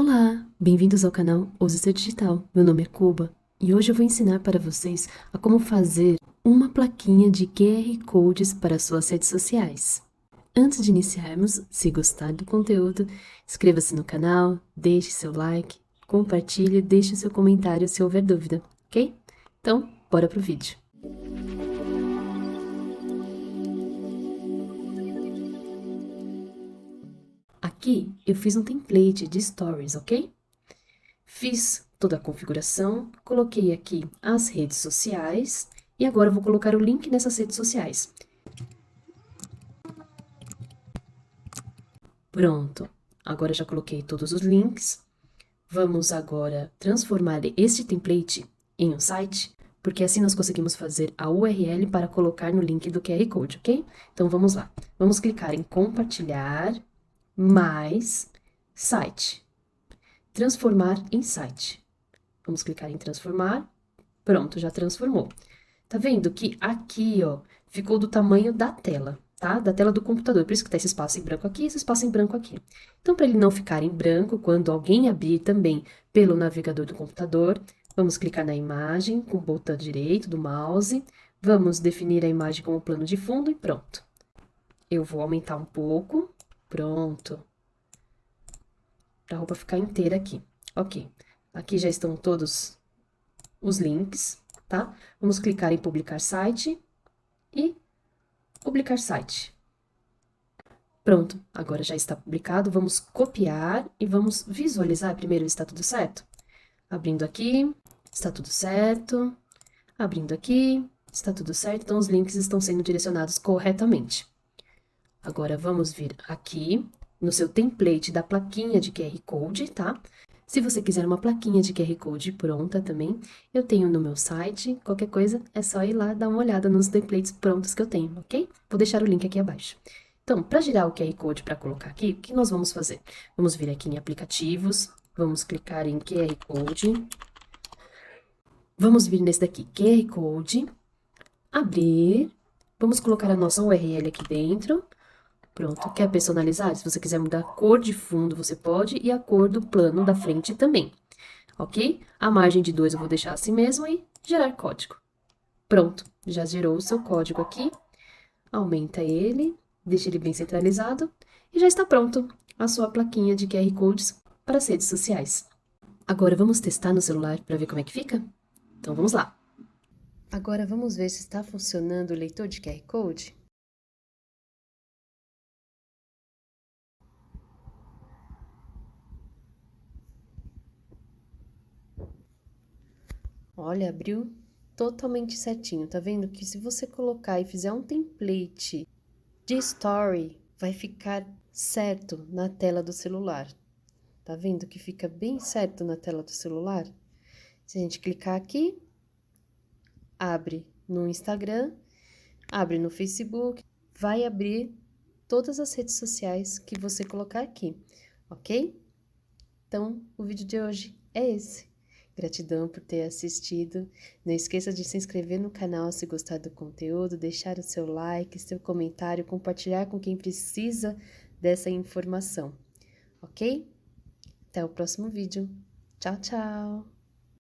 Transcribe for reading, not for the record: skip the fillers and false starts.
Olá, bem-vindos ao canal Use Seu Digital. Meu nome é Cuba e hoje eu vou ensinar para vocês a como fazer uma plaquinha de QR Codes para suas redes sociais. Antes de iniciarmos, se gostar do conteúdo, inscreva-se no canal, deixe seu like, compartilhe, deixe seu comentário se houver dúvida, ok? Então, bora pro vídeo. Aqui eu fiz um template de stories, ok? Fiz toda a configuração, coloquei aqui as redes sociais e agora eu vou colocar o link nessas redes sociais. Pronto, agora já coloquei todos os links. Vamos agora transformar este template em um site, porque assim nós conseguimos fazer a URL para colocar no link do QR Code, ok? Então vamos lá. Vamos clicar em compartilhar, mais site. Transformar em site. Vamos clicar em transformar. Pronto, já transformou. Tá vendo que aqui, ó, ficou do tamanho da tela, tá? Da tela do computador. Por isso que tá esse espaço em branco aqui, esse espaço em branco aqui. Então, para ele não ficar em branco, quando alguém abrir também pelo navegador do computador, vamos clicar na imagem com o botão direito do mouse. Vamos definir a imagem como plano de fundo e pronto. Eu vou aumentar um pouco. Pronto. Para a roupa ficar inteira aqui. Ok. Aqui já estão todos os links, tá? Vamos clicar em publicar site e publicar site. Pronto, agora já está publicado. Vamos copiar e vamos visualizar primeiro está tudo certo. Abrindo aqui, está tudo certo. Abrindo aqui, está tudo certo. Então, os links estão sendo direcionados corretamente. Agora, vamos vir aqui no seu template da plaquinha de QR Code, tá? Se você quiser uma plaquinha de QR Code pronta também, eu tenho no meu site. Qualquer coisa, é só ir lá dar uma olhada nos templates prontos que eu tenho, ok? Vou deixar o link aqui abaixo. Então, para girar o QR Code para colocar aqui, o que nós vamos fazer? Vamos vir aqui em aplicativos, vamos clicar em QR Code. Vamos vir nesse daqui, QR Code, abrir, vamos colocar a nossa URL aqui dentro. Pronto, quer personalizar? Se você quiser mudar a cor de fundo, você pode, e a cor do plano da frente também, ok? A margem de 2 eu vou deixar assim mesmo e gerar código. Pronto, já gerou o seu código aqui, aumenta ele, deixa ele bem centralizado, e já está pronto a sua plaquinha de QR Codes para as redes sociais. Agora vamos testar no celular para ver como é que fica? Então vamos lá. Agora vamos ver se está funcionando o leitor de QR Code. Olha, abriu totalmente certinho. Tá vendo que se você colocar e fizer um template de story, vai ficar certo na tela do celular. Tá vendo que fica bem certo na tela do celular? Se a gente clicar aqui, abre no Instagram, abre no Facebook, vai abrir todas as redes sociais que você colocar aqui, ok? Então, o vídeo de hoje é esse. Gratidão por ter assistido. Não esqueça de se inscrever no canal se gostar do conteúdo, deixar o seu like, seu comentário, compartilhar com quem precisa dessa informação, ok? Até o próximo vídeo. Tchau, tchau!